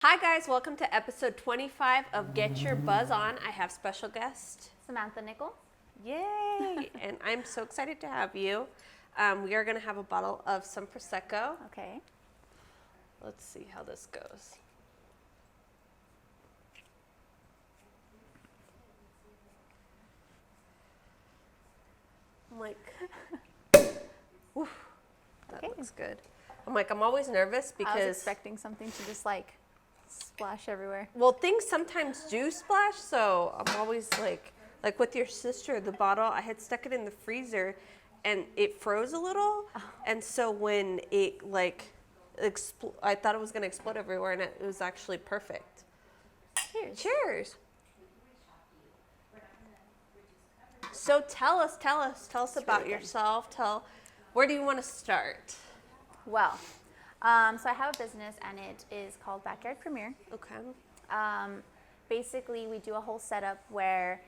Hi guys, welcome to episode 25 of Get Your Buzz On. I have special guest Samantha, Nicol. Yay! And I'm so excited to have you. We are going to have a bottle of some Prosecco. Okay. Let's see how this goes. I'm like, whew, that looks good. I'm always nervous because I was expecting something to just like splash everywhere. Well, things sometimes do splash, so I'm always like with your sister, the bottle, I had stuck it in the freezer and it froze a little. And so when it I thought it was going to explode everywhere and it was actually perfect. Cheers. Cheers. So tell us about really good. yourself. Where do you want to start? Well, so I have a business and it is called Backyard Premiere. Okay. Basically, we do a whole setup where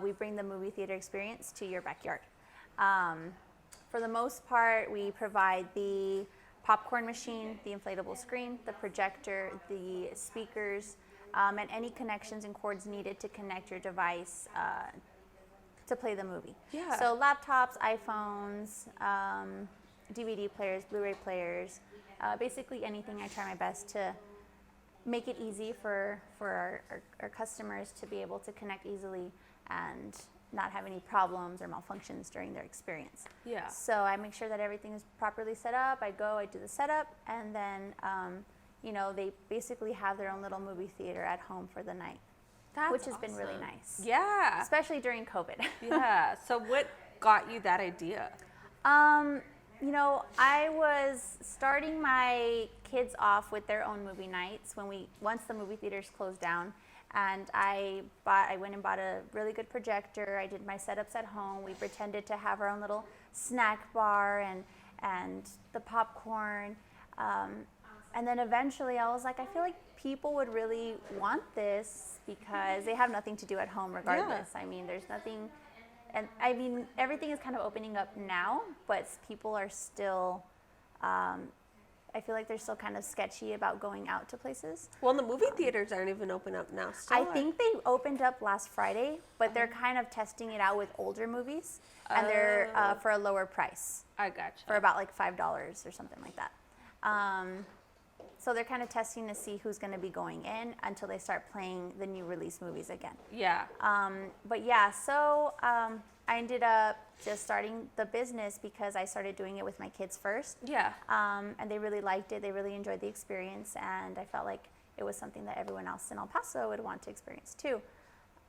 we bring the movie theater experience to your backyard. For the most part, we provide the popcorn machine, the inflatable screen, the projector, the speakers, and any connections and cords needed to connect your device to play the movie. Yeah. So laptops, iPhones, DVD players, Blu-ray players, basically anything. I try my best to make it easy for our customers to be able to connect easily and not have any problems or malfunctions during their experience. Yeah. So I make sure that everything is properly set up. I do the setup, and then they basically have their own little movie theater at home for the night, which has been really nice. Yeah. Especially during COVID. Yeah. So what got you that idea? I was starting my kids off with their own movie nights once the movie theaters closed down, and I went and bought a really good projector. I did my setups at home. We pretended to have our own little snack bar and the popcorn, and then eventually I was like, I feel like people would really want this because they have nothing to do at home regardless. Yeah. I mean, there's nothing. And I mean, everything is kind of opening up now, but people are still, I feel like they're still kind of sketchy about going out to places. Well, the movie theaters aren't even open up now still. I think they opened up last Friday, but they're kind of testing it out with older movies, and they're for a lower price. I gotcha. For about like $5 or something like that. So they're kind of testing to see who's going to be going in until they start playing the new release movies again. Yeah. But yeah, so I ended up just starting the business because I started doing it with my kids first. Yeah. And they really liked it. They really enjoyed the experience, and I felt like it was something that everyone else in El Paso would want to experience too.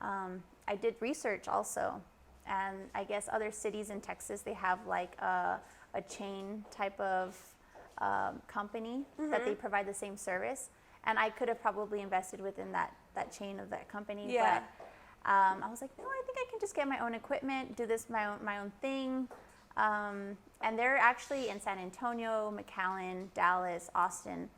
I did research also, and I guess other cities in Texas, they have like a chain type of company that they provide the same service, and I could have probably invested within that chain of that company. Yeah. But I was like, no, I think I can just get my own equipment, do this my own thing. And they're actually in San Antonio, McAllen, Dallas, Austin,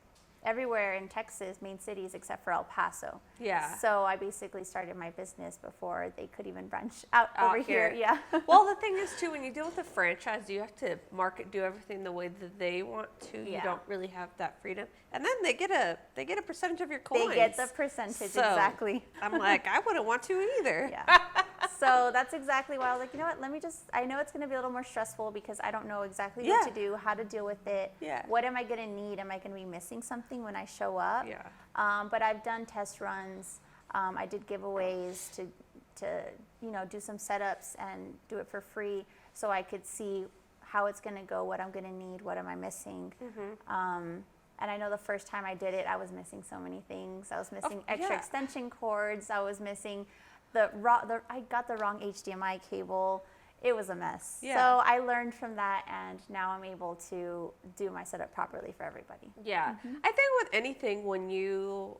everywhere in Texas, main cities except for El Paso. Yeah. So I basically started my business before they could even branch out over here. Yeah. Well, the thing is too, when you deal with a franchise, you have to do everything the way that they want to. Yeah. You don't really have that freedom, and then they get a percentage of your coins. They get the percentage, So, exactly. I'm like, I wouldn't want to either. Yeah. So that's exactly why I was like, you know what, I know it's going to be a little more stressful because I don't know exactly what to do, how to deal with it. Yeah. What am I going to need? Am I going to be missing something when I show up? Yeah. But I've done test runs. I did giveaways to do some setups and do it for free so I could see how it's going to go, what I'm going to need, what am I missing. And I know the first time I did it, I was missing so many things. I was missing extra extension cords. I was missing I got the wrong HDMI cable. It was a mess. Yeah. So I learned from that, and now I'm able to do my setup properly for everybody. Yeah. I think with anything, when you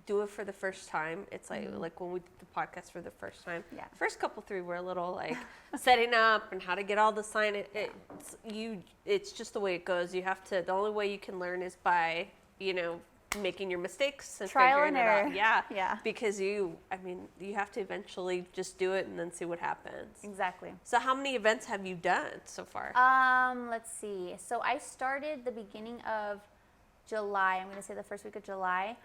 do it for the first time, it's like when we did the podcast for the first time. Yeah. First couple three were a little like setting up and how to get all the sign. It's just the way it goes. You have to. The only way you can learn is by making your mistakes and Trial figuring and error. it out. Yeah. Yeah. Because you have to eventually just do it and then see what happens. Exactly. So how many events have you done so far? Let's see. So I started the beginning of July. I'm going to say the first week of July.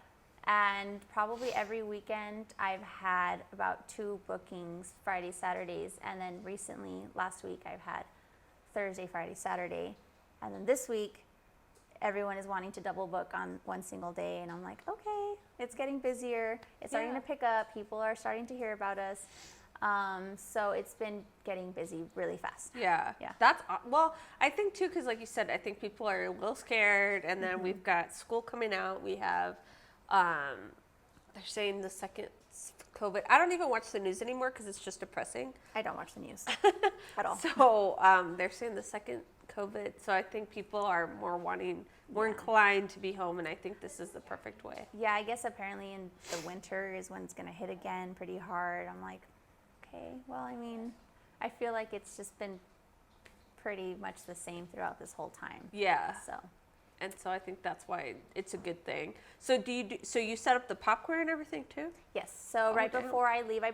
And probably every weekend I've had about 2 bookings, Fridays, Saturdays, and then recently, last week, I've had Thursday, Friday, Saturday. And then this week, everyone is wanting to double book on one single day, and I'm like, okay, it's getting busier. It's starting to pick up. People are starting to hear about us. So it's been getting busy really fast. Yeah. That's, well, I think too, because like you said, I think people are a little scared, and then we've got school coming out. We have, they're saying the second COVID. I don't even watch the news anymore because it's just depressing. I don't watch the news at all. So they're saying the second COVID. So I think people are more inclined to be home, and I think this is the perfect way. Yeah, I guess apparently in the winter is when it's going to hit again pretty hard. I'm like, okay, well, I mean, I feel like it's just been pretty much the same throughout this whole time. Yeah. So I think that's why it's a good thing. So so you set up the popcorn and everything too? yes, so right before I leave, I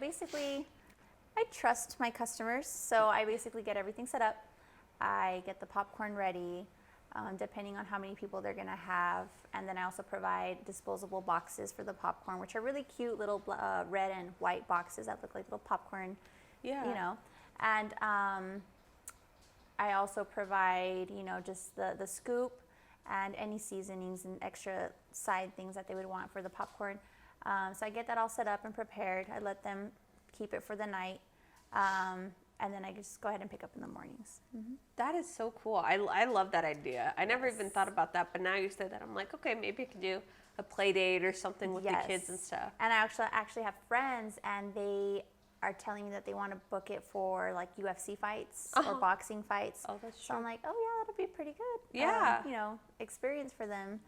trust my customers, so I basically get everything set up. I get the popcorn ready, depending on how many people they're gonna have, and then I also provide disposable boxes for the popcorn, which are really cute little red and white boxes that look like little popcorn, you know. And I also provide, just the scoop and any seasonings and extra side things that they would want for the popcorn. So I get that all set up and prepared. I let them keep it for the night. And then I just go ahead and pick up in the mornings. That is so cool. I love that idea. I never even thought about that, but now you said that, I'm like, okay, maybe I could do a play date or something with the kids and stuff. And I actually have friends, and they are telling me that they want to book it for like UFC fights or boxing fights. Oh, that's so true. I'm like, oh yeah, that'll be pretty good. Yeah. Experience for them.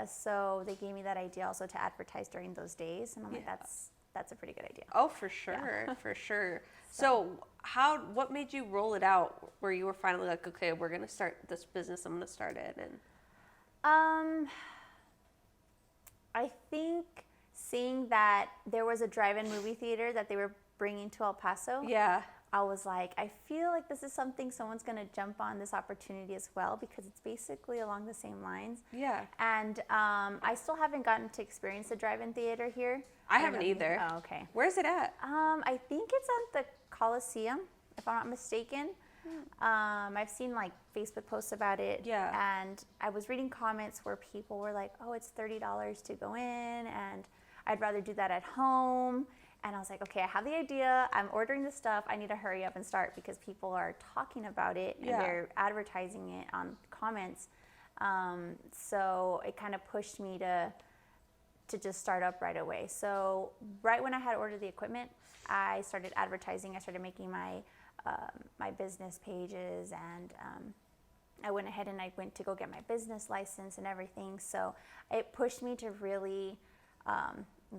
So they gave me that idea also to advertise during those days, and I'm like, that's a pretty good idea. Oh, for sure, for sure. So what made you roll it out where you were finally like, okay, we're gonna start this business. I'm gonna start it. And I think seeing that there was a drive-in movie theater that they were bringing to El Paso. Yeah. I was like, I feel like this is something someone's going to jump on this opportunity as well, because it's basically along the same lines. Yeah. And I still haven't gotten to experience the drive-in theater here. I haven't either. Oh, okay. Where's it at? I think it's at the Coliseum, if I'm not mistaken. I've seen like Facebook posts about it. Yeah. And I was reading comments where people were like, oh, it's $30 to go in, and I'd rather do that at home. And I was like, okay, I have the idea. I'm ordering the stuff. I need to hurry up and start, because people are talking about it and they're advertising it on comments. So it kind of pushed me to just start up right away. So right when I had ordered the equipment, I started advertising. I started making my my business pages, and I went ahead and I went to go get my business license and everything. So it pushed me to really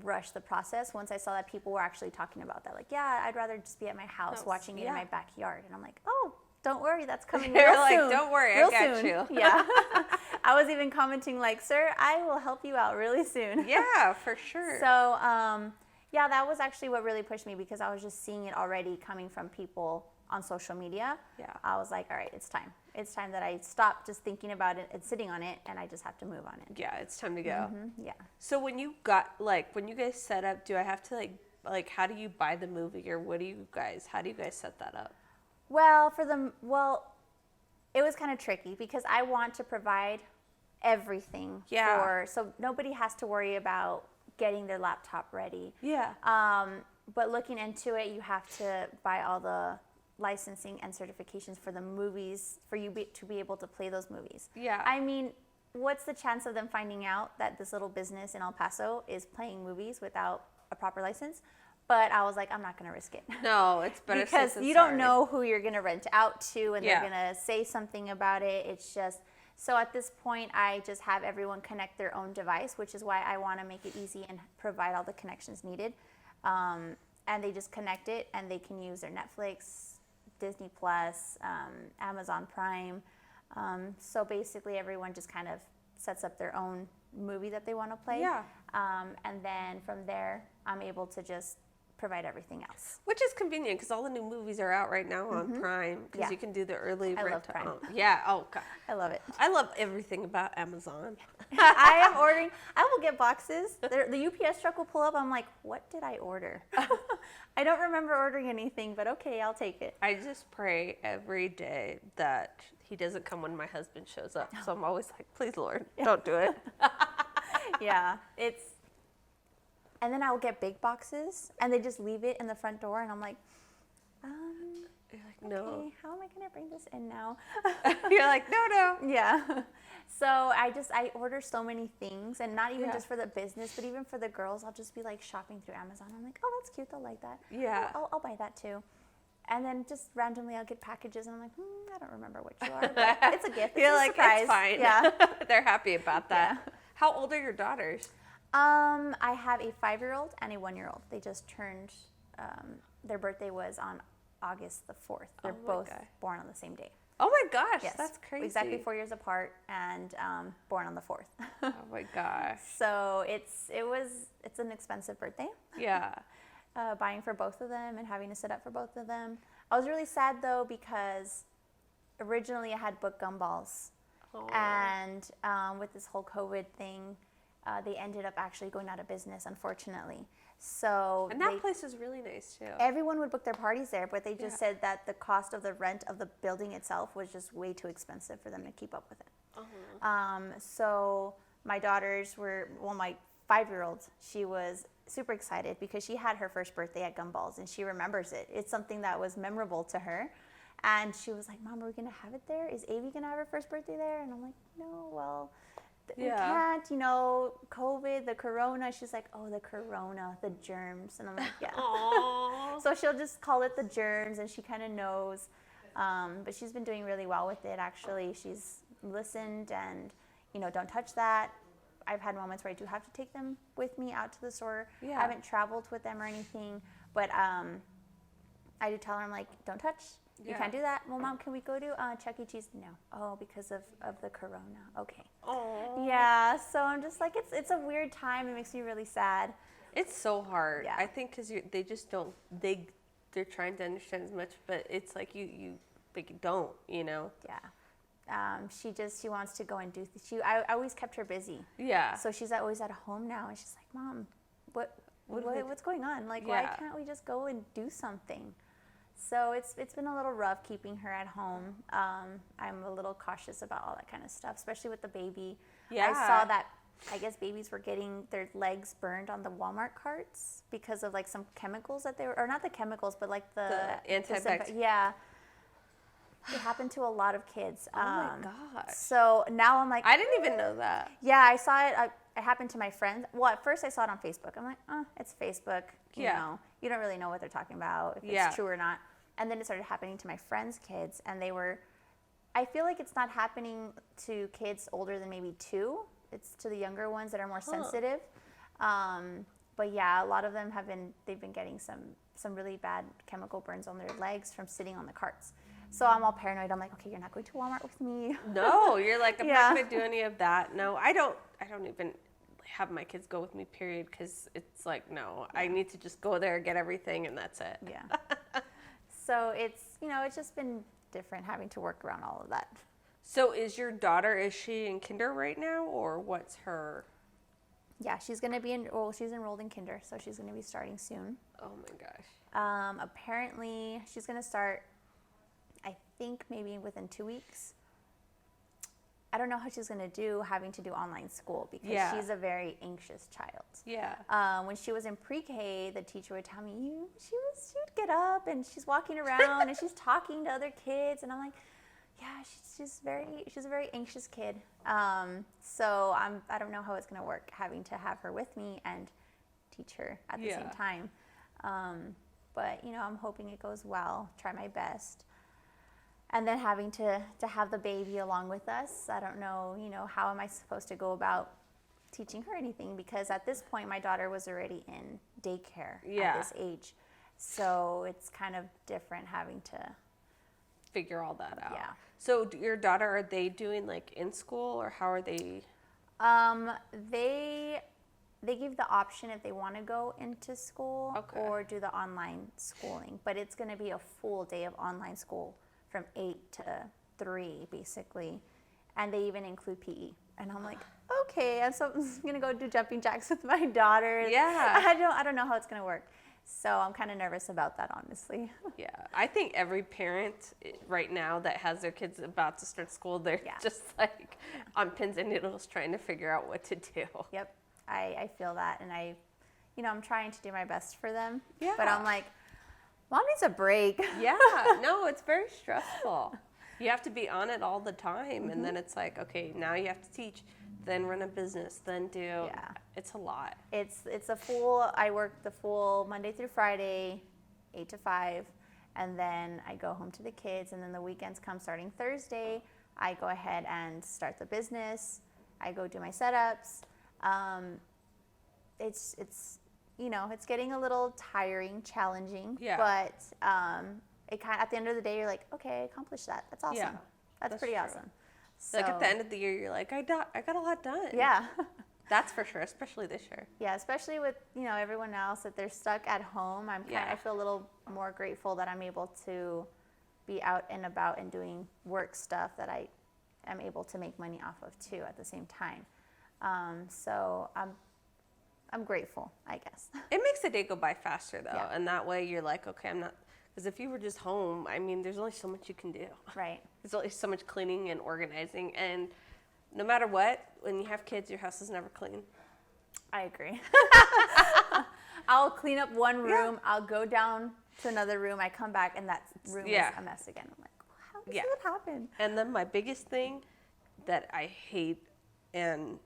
rush the process once I saw that people were actually talking about that. Like, yeah, I'd rather just be at my house watching it in my backyard. And I'm like, oh, don't worry, that's coming real soon. You're like, don't worry, I got you. Yeah. I was even commenting like, sir, I will help you out really soon. Yeah, for sure. So, yeah, that was actually what really pushed me, because I was just seeing it already coming from people on social media. Yeah. I was like, all right, it's time. It's time that I stop just thinking about it and sitting on it, and I just have to move on it. Yeah, it's time to go. Yeah. So when you guys set up, do I have to like how do you buy the movie, or how do you guys set that up? Well, it was kind of tricky, because I want to provide everything so nobody has to worry about getting their laptop ready. Yeah. But looking into it, you have to buy all the licensing and certifications for the movies for you to be able to play those movies. Yeah. I mean, what's the chance of them finding out that this little business in El Paso is playing movies without a proper license? But I was like, I'm not going to risk it. No, it's better because you don't know who you're going to rent out to, and they're going to say something about it. It's just, so at this point, I just have everyone connect their own device, which is why I want to make it easy and provide all the connections needed. And they just connect it, and they can use their Netflix, Disney Plus, Amazon Prime. So basically everyone just kind of sets up their own movie that they want to play. Yeah. And then from there, I'm able to just provide everything else. Which is convenient because all the new movies are out right now on Prime because Yeah. you can do the early I love rental. Prime. Yeah. Oh God. I love it. I love everything about Amazon. I am ordering. I will get boxes. The UPS truck will pull up. I'm like, what did I order? I don't remember ordering anything, but okay, I'll take it. I just pray every day that he doesn't come when my husband shows up. So I'm always like, please, Lord, don't do it. Yeah, and then I will get big boxes, and they just leave it in the front door, and I'm like, You're like, no. okay, how am I gonna bring this in now? You're like, no. Yeah. So I order so many things, and not even Yeah. just for the business, but even for the girls. I'll just be like shopping through Amazon. I'm like, oh, that's cute. They'll like that. Yeah. Oh, I'll buy that too. And then just randomly I'll get packages, and I'm like, I don't remember what you are, but it's a gift. It's You're a like, surprise. it's fine. Yeah. They're happy about that. Yeah. How old are your daughters? I have a 5-year-old and a 1-year-old. They just turned, their birthday was on August the 4th. They're my both God. born on the same day. Oh my gosh, Yes. that's crazy. Exactly 4 years apart, and born on the 4th. Oh my gosh. So it's an expensive birthday. Yeah. Buying for both of them and having to set up for both of them. I was really sad though because originally I had booked gumballs, and with this whole COVID thing, they ended up actually going out of business, unfortunately. So And that place is really nice too. everyone would book their parties there, but they just Yeah. said that the cost of the rent of the building itself was just way too expensive for them to keep up with it. So my daughters were, my 5-year-old, she was super excited because she had her first birthday at Gumballs, and she remembers it. It's something that was memorable to her. And she was like, Mom, are we going to have it there? Is Avi going to have her first birthday there? And I'm like, no, well, we can't, COVID, the corona. She's like, oh, the corona, the germs. And I'm like, yeah. Aww. So she'll just call it the germs, and she kind of knows. But she's been doing really well with it, actually. She's listened and, don't touch that. I've had moments where I do have to take them with me out to the store. Yeah. I haven't traveled with them or anything, but I do tell her, I'm like, don't touch. You Yeah. can't do that. Well, Mom, can we go to Chuck E. Cheese? No. Oh, because of the corona. Okay. Aww. Yeah, so I'm just like, it's a weird time. It makes me really sad. It's so hard. Yeah. I think because they just don't, they're trying to understand as much, but it's like you don't, Yeah. She wants to go and do, I always kept her busy. Yeah. So she's always at home now, and she's like, Mom, what's going on? Like, Yeah. why can't we just go and do something? So it's been a little rough keeping her at home. I'm a little cautious about all that kind of stuff, especially with the baby. Yeah. I saw that, I guess babies were getting their legs burned on the Walmart carts because of like some chemicals that or not the chemicals, but like the antibacterial. Yeah. It happened to a lot of kids. Oh my gosh. So now I'm like, I didn't even know that. yeah, I saw it. It happened to my friends. Well, at first I saw it on Facebook. I'm like, it's Facebook. You don't really know what they're talking about, if it's true or not. And then it started happening to my friends' kids, and I feel like it's not happening to kids older than maybe 2. It's to the younger ones that are more sensitive. But yeah, a lot of them they've been getting some really bad chemical burns on their legs from sitting on the carts. So I'm all paranoid. I'm like, okay, you're not going to Walmart with me. No, you're like, I'm not going to do any of that. No, I don't even have my kids go with me, period, because it's like, no, I need to just go there, get everything, and that's it. Yeah. So it's just been different having to work around all of that. So is she in kinder right now, or what's her? Yeah, she's going to be she's enrolled in kinder, so she's going to be starting soon. Oh my gosh. Apparently she's going to start, I think maybe within 2 weeks. I don't know how she's going to do having to do online school because she's a very anxious child. Yeah. When she was in pre-K, the teacher would tell me, she would get up and she's walking around and she's talking to other kids, and I'm like, yeah, she's a very anxious kid. So I don't know how it's going to work having to have her with me and teach her at the same time. But I'm hoping it goes well. Try my best. And then having to have the baby along with us, I don't know, how am I supposed to go about teaching her anything? Because at this point, my daughter was already in daycare at this age. So it's kind of different having to figure all that out. Yeah. So your daughter, are they doing like in school, or how are they? they give the option if they want to go into school Okay. or do the online schooling. But it's going to be a full day of online school from 8 to 3, basically. And they even include PE. And I'm like, okay. And so I'm going to go do jumping jacks with my daughter. Yeah. I don't know how it's going to work. So I'm kind of nervous about that, honestly. Yeah, I think every parent right now that has their kids about to start school, they're just like on pins and needles trying to figure out what to do. Yep, I feel that, and I'm trying to do my best for them. Yeah. But I'm like, Mom needs a break. Yeah, no, it's very stressful. You have to be on it all the time, and then it's like, okay, now you have to teach, then run a business, then do. Yeah. It's a lot. It's a full. I work the full Monday through Friday, 8 to 5, and then I go home to the kids, and then the weekends come starting Thursday. I go ahead and start the business. I go do my setups. It's it's getting a little tiring, challenging. Yeah. But it kind of, at the end of the day, you're like, okay, I accomplished that. That's awesome. Yeah, that's pretty true. awesome. So, Like at the end of the year, you're like, I got a lot done. yeah. That's for sure, especially this year. Yeah, especially with everyone else that they're stuck at home. I feel a little more grateful that I'm able to be out and about and doing work stuff that I am able to make money off of too at the same time. So I'm grateful, I guess. It makes the day go by faster though, Yeah. and that way you're like, okay, I'm not. Because if you were just home, I mean, there's only so much you can do. Right. There's only so much cleaning and organizing, and no matter what, when you have kids, your house is never clean. I agree. I'll clean up one room. I'll go down to another room. I come back and that room is a mess again. I'm like, how does that happen? And then my biggest thing that I hate, and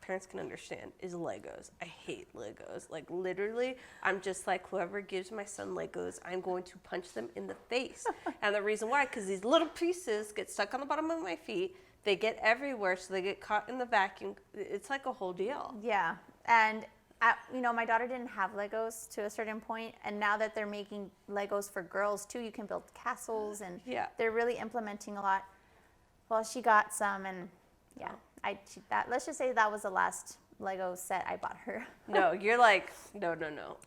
parents can understand, is Legos. I hate Legos. Like literally, I'm just like, whoever gives my son Legos, I'm going to punch them in the face. And the reason why, because these little pieces get stuck on the bottom of my feet. They get everywhere, so they get caught in the vacuum. It's like a whole deal. Yeah, and my daughter didn't have Legos to a certain point, and now that they're making Legos for girls too, you can build castles, and they're really implementing a lot. Well, she got some, and let's just say that was the last Lego set I bought her. No, you're like, no.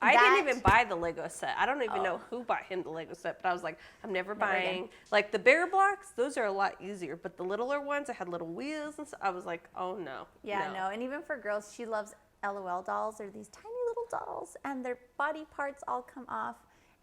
I didn't even buy the Lego set. I don't even know who bought him the Lego set, but I was like, I'm never buying. Again. Like the bigger blocks, those are a lot easier, but the littler ones, I had little wheels and stuff. I was like, oh no. Yeah, no, and even for girls, she loves LOL dolls. They're these tiny little dolls, and their body parts all come off,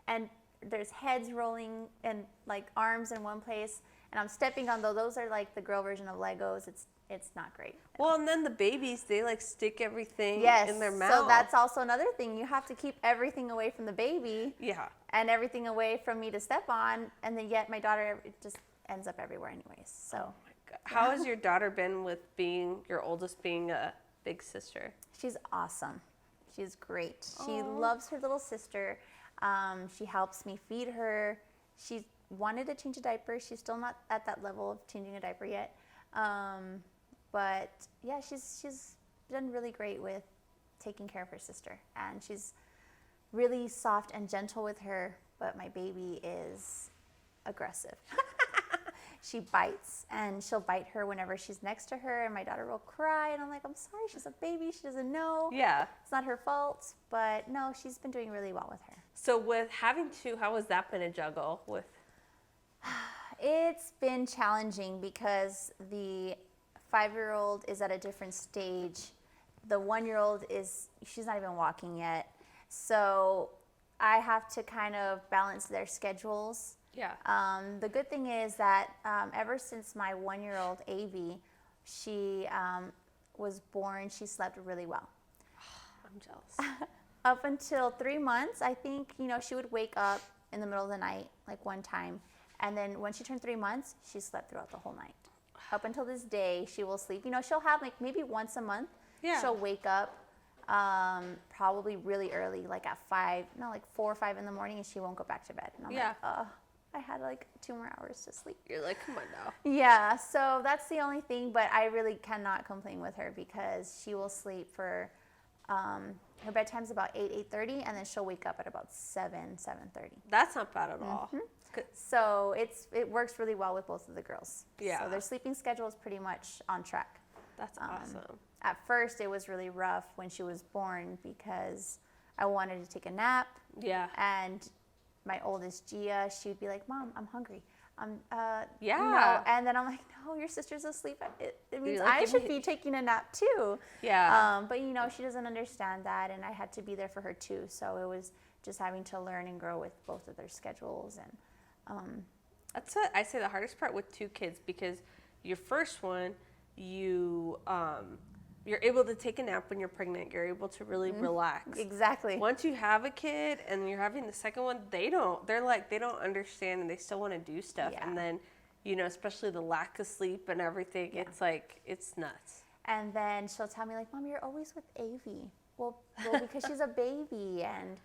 and there's heads rolling and like arms in one place, and I'm stepping on those. Those are like the girl version of Legos. It's not great. Well, and then the babies, they like stick everything in their mouth. So that's also another thing. You have to keep everything away from the baby. Yeah. And everything away from me to step on, and then yet my daughter just ends up everywhere anyways. So. Oh my God. How has your daughter been with your oldest being a big sister? She's awesome. She's great. She loves her little sister. She helps me feed her. She wanted to change a diaper. She's still not at that level of changing a diaper yet. But yeah, she's done really great with taking care of her sister, and she's really soft and gentle with her, but my baby is aggressive. She bites, and she'll bite her whenever she's next to her, and my daughter will cry, and I'm like, I'm sorry, she's a baby, she doesn't know. Yeah. It's not her fault, but no, she's been doing really well with her. So with having two, how has that been a juggle with? It's been challenging because the 5-year-old is at a different stage. The 1-year-old she's not even walking yet. So I have to kind of balance their schedules. Yeah. The good thing is that ever since my 1-year-old Avi, she was born, she slept really well. I'm jealous. Up until 3 months, I think, she would wake up in the middle of the night, like one time. And then when she turned 3 months, she slept throughout the whole night. Up until this day, she will sleep. She'll have like maybe once a month. Yeah. She'll wake up probably really early, like at 4 or 5 in the morning, and she won't go back to bed. And I'm like, I had like 2 more hours to sleep. You're like, come on now. Yeah, so that's the only thing, but I really cannot complain with her because she will sleep for, her bedtime's about 8:30, and then she'll wake up at about 7:30. That's not bad at all. So it works really well with both of the girls. Yeah. So their sleeping schedule is pretty much on track. That's awesome. at first it was really rough when she was born because I wanted to take a nap. Yeah. And my oldest Gia, she'd be like, "Mom, I'm hungry. Yeah. No." And then I'm like, "No, your sister's asleep. It means like, I should be taking a nap too." Yeah. But she doesn't understand that, and I had to be there for her too. So it was just having to learn and grow with both of their schedules. And That's what I say the hardest part with 2 kids, because your first one, you're able to take a nap when you're pregnant. You're able to really relax. exactly. Once you have a kid and you're having the second one, they don't understand, and they still want to do stuff. Yeah. And then, especially the lack of sleep and everything, it's nuts. And then she'll tell me like, "Mom, you're always with Avi." Well, because she's a baby and,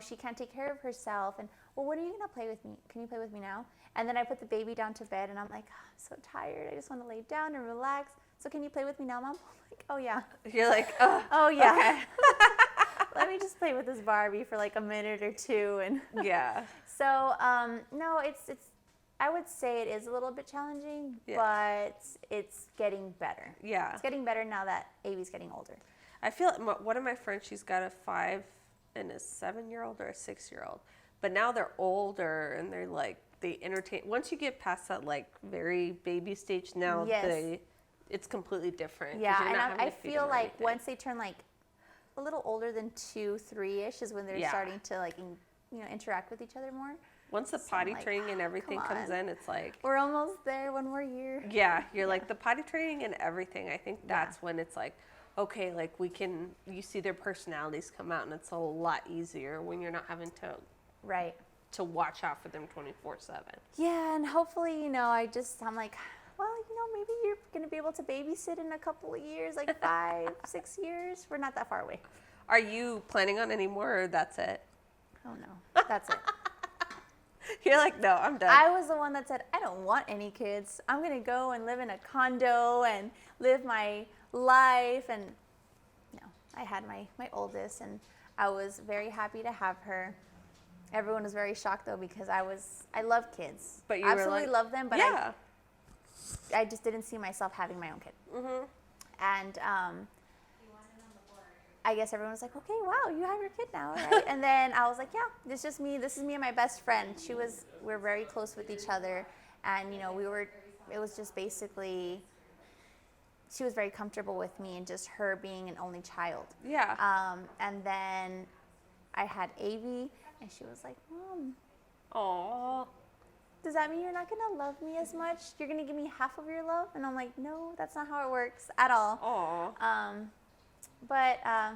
she can't take care of herself. And, "Well, when are you going to play with me? Can you play with me now?" And then I put the baby down to bed and I'm like, "Oh, I'm so tired. I just want to lay down and relax. So can you play with me now, Mom?" I'm like, "Oh, yeah." You're like, "Oh, "Oh, yeah." okay." Let me just play with this Barbie for like a minute or two. And Yeah. so, no, it's I would say it is a little bit challenging, but it's getting better. Yeah. It's getting better now that Avi's getting older. I feel one of my friends, she's got a 5 and a 7-year-old or a 6-year-old, but now they're older and they're like, they entertain. Once you get past that like very baby stage, now it's completely different. 'Cause Yeah, you're and not having I to feed feel them or like anything. once they turn like a little older than 2, 3-ish is when they're starting to like interact with each other more. Once the So I'm potty like, training and everything come comes on. in, it's like, We're almost there, 1 more year. yeah, you're like the potty training and everything. I think that's when it's like, okay, like you see their personalities come out, and it's a lot easier when you're not having Right. to watch out for them 24/7. Yeah, and hopefully, I'm like, well, maybe you're going to be able to babysit in a couple of years, like 5, 6 years. We're not that far away. Are you planning on any more, or that's it? Oh, no. That's it. You're like, no, I'm done. I was the one that said, I don't want any kids. I'm going to go and live in a condo and live my life. And no, I had my oldest, and I was very happy to have her. Everyone was very shocked, though, because I love kids. But you absolutely were like, love them, but yeah. I just didn't see myself having my own kid. Mm-hmm. And I guess everyone was like, "Okay, wow, you have your kid now, all right?" And then I was like, "Yeah, this is me. This is me and my best friend." We're very close with each other, and it was just basically, she was very comfortable with me and just her being an only child. Yeah. And then I had Avi, and she was like, "Mom, Aww. does that mean you're not gonna love me as much? You're gonna give me half of your love?" And I'm like, "No, that's not how it works at all." Aww. But yeah,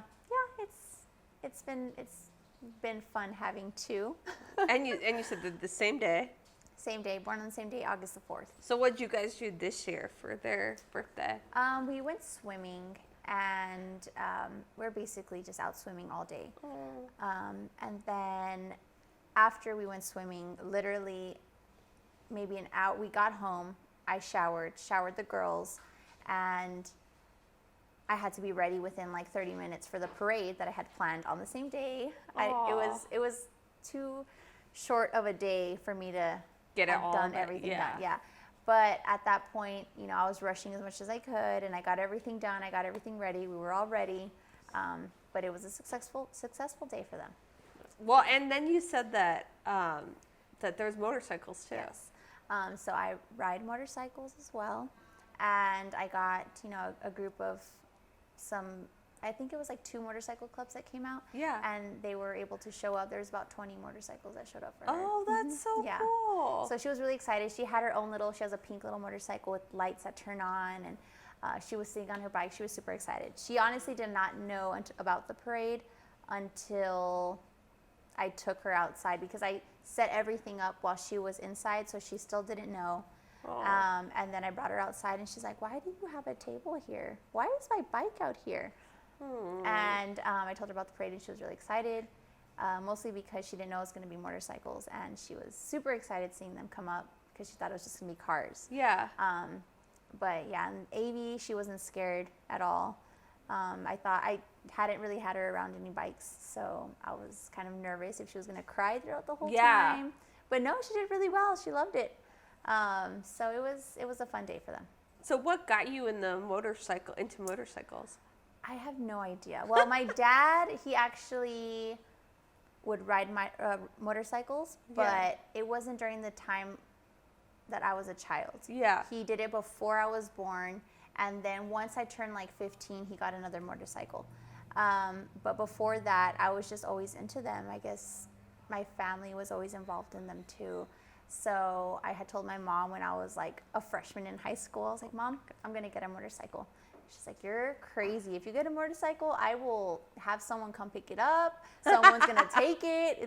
it's been fun having 2. And you said the same day. Same day, born on the same day, August the 4th. So what'd you guys do this year for their birthday? We went swimming, and we're basically just out swimming all day. And then after we went swimming, literally maybe an hour, we got home. I showered the girls, and I had to be ready within like 30 minutes for the parade that I had planned on the same day. It was too short of a day for me to Get it have all done done, everything yeah. done. Yeah. But at that point, I was rushing as much as I could, and I got everything done. I got everything ready. We were all ready. But it was a successful day for them. Well, and then you said that that there's motorcycles too. Yes. So I ride motorcycles as well. And I got, a group of I think it was like 2 motorcycle clubs that came out. Yeah. And they were able to show up. There's about 20 motorcycles that showed up for her. Oh, that's so Yeah. cool. So she was really excited. She had her own she has a pink little motorcycle with lights that turn on. And she was sitting on her bike. She was super excited. She honestly did not know about the parade until I took her outside, because I set everything up while she was inside. So she still didn't know. And then I brought her outside, and she's like, "Why do you have a table here? Why is my bike out here?" And I told her about the parade, and she was really excited, mostly because she didn't know it was going to be motorcycles, and she was super excited seeing them come up because she thought it was just going to be cars. Yeah. But yeah, and Avi, she wasn't scared at all. I thought I hadn't really had her around any bikes, so I was kind of nervous if she was going to cry throughout the whole time. But no, she did really well. She loved it. So it was a fun day for them. So what got you into motorcycles? I have no idea. Well, my dad, he actually would ride my motorcycles, but Yeah. it wasn't during the time that I was a child. Yeah. He did it before I was born, and then once I turned like 15, he got another motorcycle. But before that, I was just always into them. I guess my family was always involved in them too. So I had told my mom when I was like a freshman in high school, I was like, Mom, I'm gonna get a motorcycle. She's like, you're crazy. If you get a motorcycle, I will have someone come pick it up. Someone's gonna take it.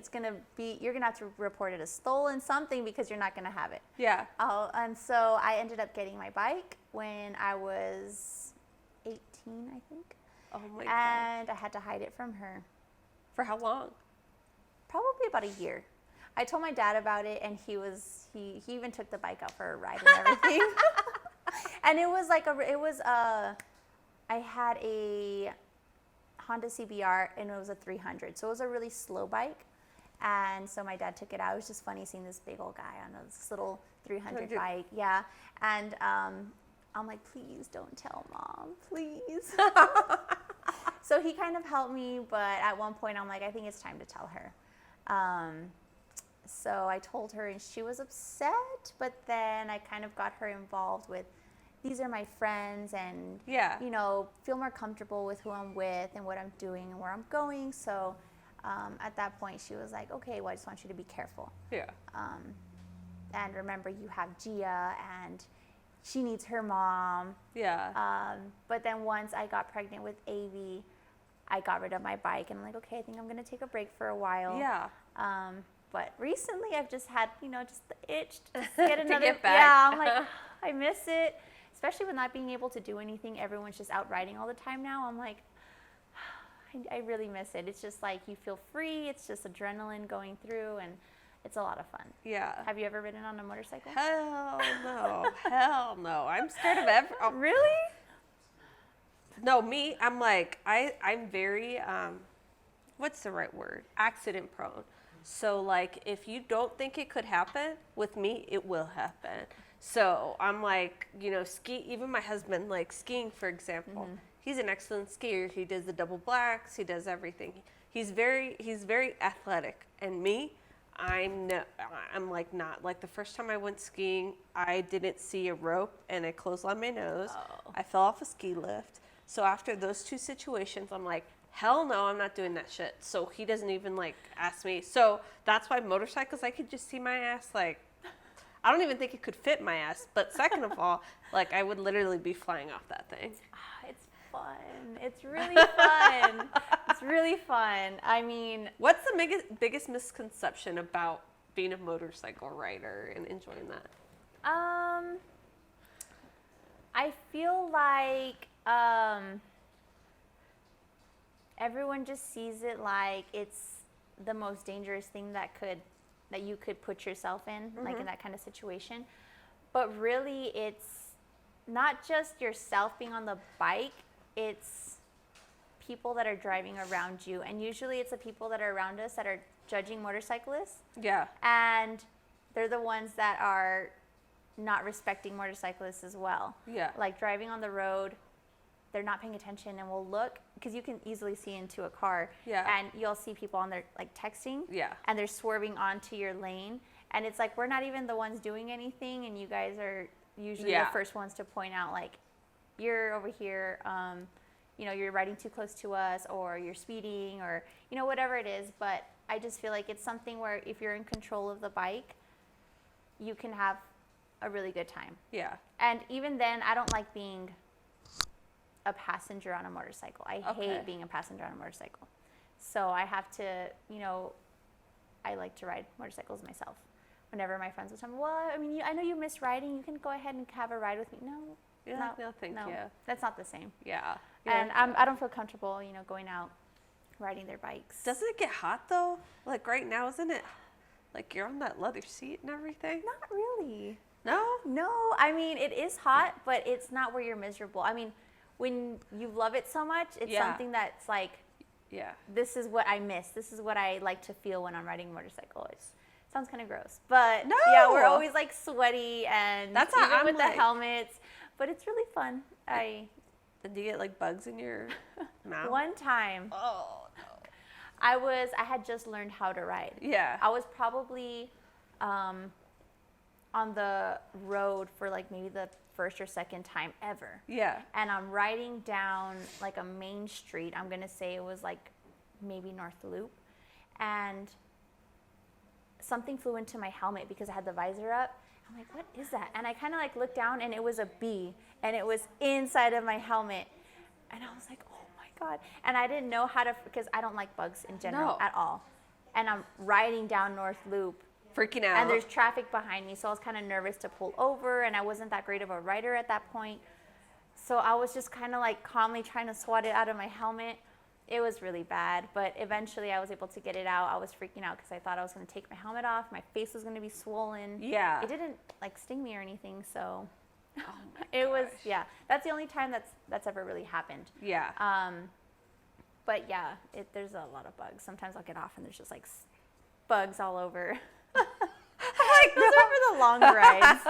You're gonna have to report it as stolen, something, because you're not gonna have it. Yeah. And so I ended up getting my bike when I was 18, I think. Oh my God. And I had to hide it from her. For how long? Probably about a year. I told my dad about it, and he even took the bike out for a ride and everything. And it was like I had a Honda CBR, and it was a 300, so it was a really slow bike. And so my dad took it out. It was just funny seeing this big old guy on this little 300 bike. Yeah. And I'm like, please don't tell Mom, please. So he kind of helped me, but at one point I'm like, I think it's time to tell her. So I told her, and she was upset, but then I kind of got her involved with, these are my friends, and Yeah. feel more comfortable with who I'm with and what I'm doing and where I'm going. So at that point she was like, okay, well, I just want you to be careful. Yeah. And remember, you have Gia, and she needs her mom. Yeah. But then once I got pregnant with Avi, I got rid of my bike, and I'm like, okay, I think I'm going to take a break for a while. Yeah. But recently I've just had, just the itch to just get To another. get back. Yeah, I'm like, I miss it. Especially with not being able to do anything. Everyone's just out riding all the time now. I'm like, I really miss it. It's just like you feel free. It's just adrenaline going through, and it's a lot of fun. Yeah. Have you ever ridden on a motorcycle? Hell no. Hell no. I'm scared of Really? No, me, I'm like, I'm very, what's the right word? Accident prone. So like, if you don't think it could happen, with me, it will happen. So I'm like, even my husband, like skiing, for example, he's an excellent skier. He does the double blacks. He does everything. He's very athletic. And me, I'm like not. Like the first time I went skiing, I didn't see a rope and I clotheslined my nose. Oh. I fell off a ski lift. So after those two situations, I'm like, hell no, I'm not doing that shit. So he doesn't even like ask me. So that's why motorcycles, I could just see my ass. Like, I don't even think it could fit my ass. But second of all, like I would literally be flying off that thing. It's fun. It's really fun. It's really fun. I mean, What's the biggest misconception about being a motorcycle rider and enjoying that? I feel like everyone just sees it like it's the most dangerous thing that you could put yourself in, like in that kind of situation. But really, it's not just yourself being on the bike, it's people that are driving around you. And usually it's the people that are around us that are judging motorcyclists. Yeah. And they're the ones that are not respecting motorcyclists as well. Yeah. Like driving on the road, they're not paying attention and will look, because you can easily see into a car. Yeah. And you'll see people on there like texting. Yeah. And they're swerving onto your lane. And it's like, we're not even the ones doing anything, and you guys are usually the first ones to point out, like, you're over here, you're riding too close to us, or you're speeding, or, whatever it is. But I just feel like it's something where if you're in control of the bike, you can have a really good time. Yeah. And even then, I don't like being a passenger on a motorcycle. I hate being a passenger on a motorcycle. So I have to, I like to ride motorcycles myself. Whenever my friends will tell me, well, I mean, I know you miss riding. You can go ahead and have a ride with me. No, Thank you. That's not the same. Yeah. And I don't feel comfortable, going out riding their bikes. Doesn't it get hot though? Like right now, isn't it? Like you're on that leather seat and everything. Not really. No. No, I mean, it is hot, but it's not where you're miserable. I mean, when you love it so much, it's something that's like, this is what I miss. This is what I like to feel when I'm riding a motorcycle. It sounds kind of gross, but No. yeah, we're always like sweaty, and That's how even I'm with like. the helmets. But it's really fun. And do you get like bugs in your mouth? One time, Oh no. I had just learned how to ride. Yeah. I was probably on the road for like maybe the first or second time ever. Yeah. And I'm riding down like a main street. I'm going to say it was like maybe North Loop. And something flew into my helmet because I had the visor up. I'm like, what is that? And I kind of like looked down and it was a bee and it was inside of my helmet. And I was like, oh my God. And I didn't know how to, because I don't like bugs in general at all. And I'm riding down North Loop. Freaking out. And there's traffic behind me, so I was kind of nervous to pull over, and I wasn't that great of a rider at that point. So I was just kind of like calmly trying to swat it out of my helmet. It was really bad, but eventually I was able to get it out. I was freaking out because I thought I was going to take my helmet off. My face was going to be swollen. Yeah. It didn't like sting me or anything, so it was, yeah. That's the only time that's ever really happened. Yeah. But yeah, there's a lot of bugs. Sometimes I'll get off and there's just like bugs all over. Like, those are for the long rides.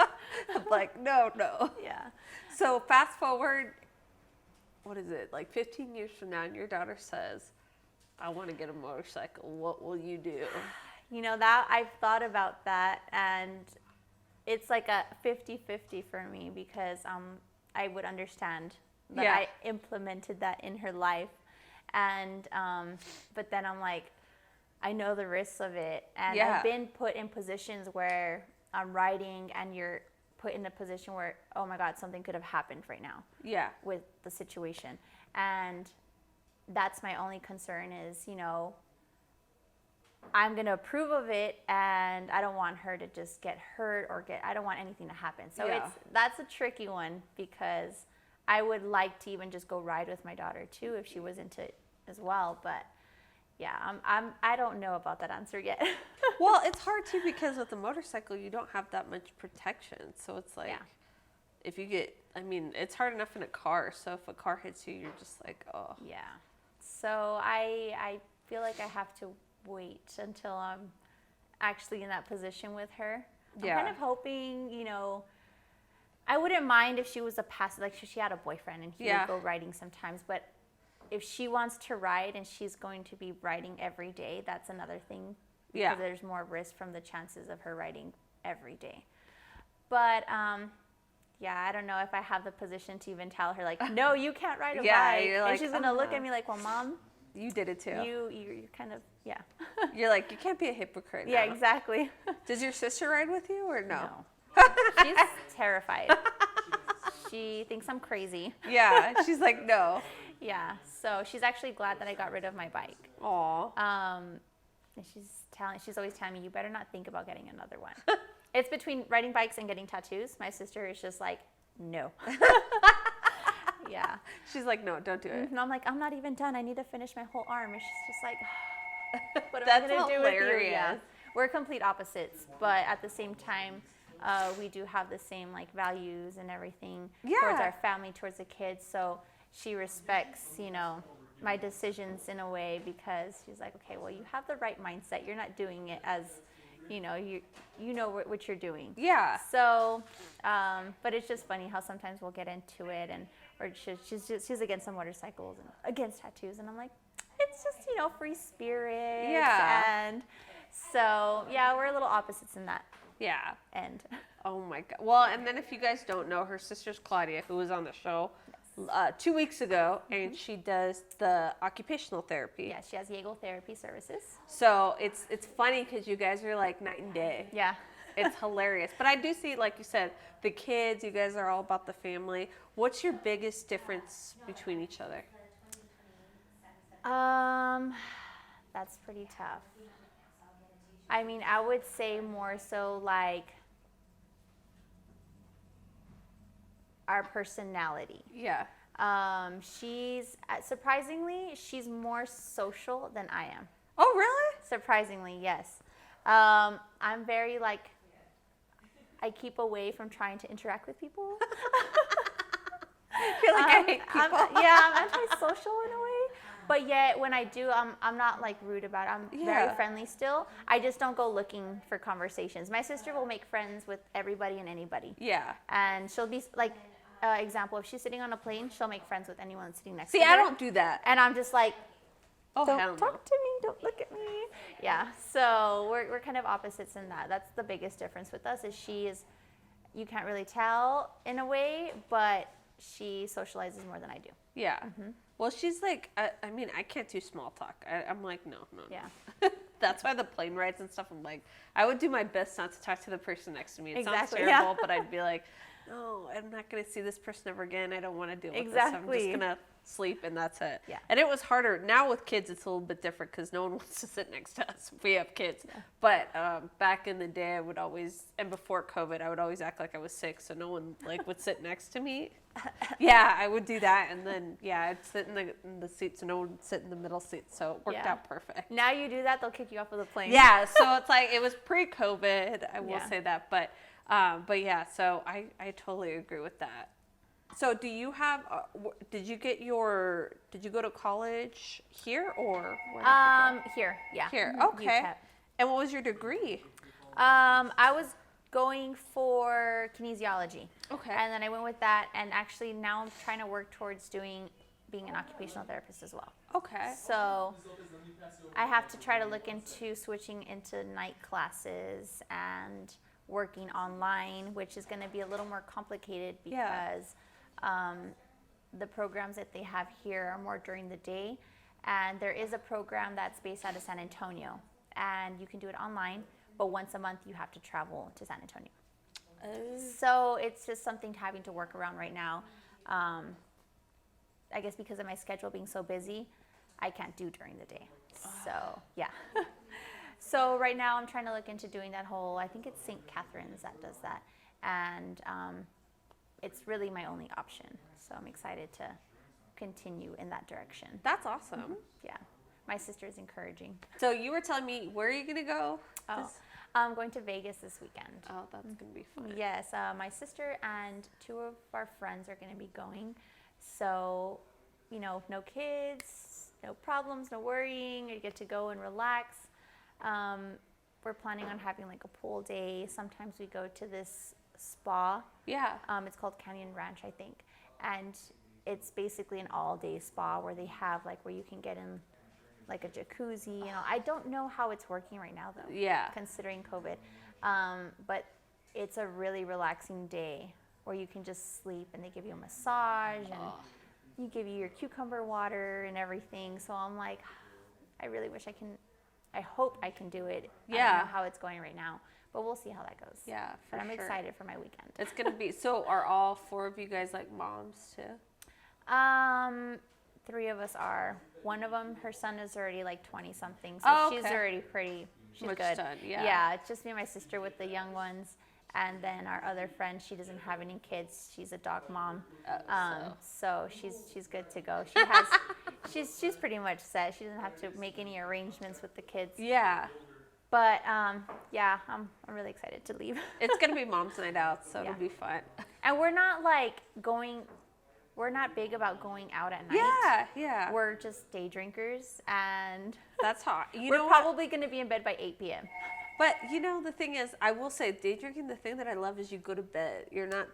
I'm like, no. Yeah. So fast forward, what is it, like 15 years from now, and your daughter says, I want to get a motorcycle. What will you do? You know, that I've thought about that, and it's like a 50-50 for me because I would understand that I implemented that in her life. And but then I'm like, I know the risks of it, and I've been put in positions where I'm riding and you're put in a position where, oh my God, something could have happened right now. Yeah. With the situation. And that's my only concern is, you know, I'm going to approve of it and I don't want her to just get hurt or I don't want anything to happen. So that's a tricky one because I would like to even just go ride with my daughter too if she was into it as well, but yeah, I don't know about that answer yet. Well, it's hard too because with a motorcycle you don't have that much protection. So it's like if you get, I mean, it's hard enough in a car. So if a car hits you, you're just like, oh. Yeah. So I feel like I have to wait until I'm actually in that position with her. I'm kind of hoping, you know, I wouldn't mind if she was a passive, like she had a boyfriend and he would go riding sometimes, but if she wants to ride and she's going to be riding every day, that's another thing. Because there's more risk from the chances of her riding every day. But I don't know if I have the position to even tell her like, no, you can't ride a bike. You're and like, she's gonna look at me like, well, Mom, you did it too. You kind of You're like, you can't be a hypocrite. Yeah, now. Exactly. Does your sister ride with you or no? She's terrified. She thinks I'm crazy. Yeah, she's like, no. Yeah, so she's actually glad that I got rid of my bike. Aw. And she's always telling me, you better not think about getting another one. It's between riding bikes and getting tattoos. My sister is just like, no. Yeah. She's like, no, don't do it. And I'm like, I'm not even done. I need to finish my whole arm. And she's just like, what am I That's going to do with you? hilarious. Yeah. We're complete opposites, but at the same time, we do have the same like values and everything towards our family, towards the kids. So she respects, you know, my decisions in a way because she's like, okay, well, you have the right mindset. You're not doing it as, you know, you know what you're doing. Yeah. So, but it's just funny how sometimes we'll get into it or she's against the motorcycles and against tattoos, and I'm like, it's just, you know, free spirit. Yeah. And so, yeah, we're a little opposites in that. Yeah. And oh my God. Well, and then if you guys don't know, her sister's Claudia, who was on the show 2 weeks ago, and she does the occupational therapy. yeah, she has Nicol therapy services. So it's funny because you guys are like night and day. Yeah. It's hilarious. But I do see, like you said, the kids, you guys are all about the family. What's your biggest difference between each other? That's pretty tough. I mean, I would say more so like our personality. Yeah. Surprisingly, she's more social than I am. Oh, really? Surprisingly, yes. I'm very like, I keep away from trying to interact with people. You're like, I hate people. I'm antisocial in a way. But yet, when I do, I'm not like rude about it. I'm very friendly still. I just don't go looking for conversations. My sister will make friends with everybody and anybody. Yeah. And she'll be like, example, if she's sitting on a plane, she'll make friends with anyone that's sitting next See, to her. I don't do that. And I'm just like, Oh, hell don't no. talk to me, don't look at me. Yeah, so we're kind of opposites in that. That's the biggest difference with us is you can't really tell in a way, but she socializes more than I do. Yeah. Well, she's like, I mean, I can't do small talk. I'm like, no. Yeah. That's why the plane rides and stuff, I'm like, I would do my best not to talk to the person next to me. It Exactly, sounds yeah. terrible, but I'd be like, no, I'm not going to see this person ever again. I don't want to deal with this. I'm Exactly. just going to sleep and that's it. Yeah. And it was harder. Now with kids, it's a little bit different because no one wants to sit next to us if we have kids. Yeah. But back in the day, I would always, and before COVID, I would always act like I was sick so no one like would sit next to me. Yeah, I would do that. And then, yeah, I'd sit in the seat so no one would sit in the middle seat. So it worked Yeah. out perfect. Now you do that, they'll kick you off of the plane. Yeah, so it's like, it was pre-COVID, I will Yeah. say that. But yeah, so I totally agree with that. So do you have, did you go to college here or where did you go? Here, yeah. Here, Mhm, okay. UTEP. And what was your degree? I was going for kinesiology. Okay. And then I went with that, and actually now I'm trying to work towards being an occupational therapist as well. Okay. So I have to try to look into switching into night classes and working online, which is going to be a little more complicated because the programs that they have here are more during the day. And there is a program that's based out of San Antonio, and you can do it online, but once a month you have to travel to San Antonio. So it's just something having to work around right now. I guess because of my schedule being so busy, I can't do during the day. So, yeah. So right now I'm trying to look into doing that whole, I think it's St. Catherine's that does that. And it's really my only option. So I'm excited to continue in that direction. That's awesome. Yeah. My sister is encouraging. So you were telling me, where are you going to go? Oh, I'm going to Vegas this weekend. Oh, that's going to be fun. Yes, my sister and two of our friends are going to be going. So, no kids, no problems, no worrying. You get to go and relax. We're planning on having like a pool day. Sometimes we go to this spa. Yeah. It's called Canyon Ranch, I think. And it's basically an all-day spa where they have like where you can get in like a jacuzzi. I don't know how it's working right now though. Yeah. Considering COVID. But it's a really relaxing day where you can just sleep and they give you a massage and you give you your cucumber water and everything. So I'm like, I really wish I hope I can do it. Yeah. I don't know how it's going right now, but we'll see how that goes. Yeah, for But I'm sure. excited for my weekend. It's going to be, so are all four of you guys like moms too? 3 of us are. One of them, her son is already like 20 something, so Oh, she's okay. already pretty, she's Much good. done, yeah. Yeah, it's just me and my sister with the young ones. And then our other friend, she doesn't have any kids. She's a dog mom. So she's good to go. She has, she's pretty much set. She doesn't have to make any arrangements with the kids. Yeah. But yeah, I'm really excited to leave. It's going to be mom's night out, so it'll Yeah. be fun. And we're not we're not big about going out at night. Yeah, yeah. We're just day drinkers, and That's hot. we're probably going to be in bed by 8 p.m. But, the thing is, I will say, day drinking, the thing that I love is you go to bed. You're not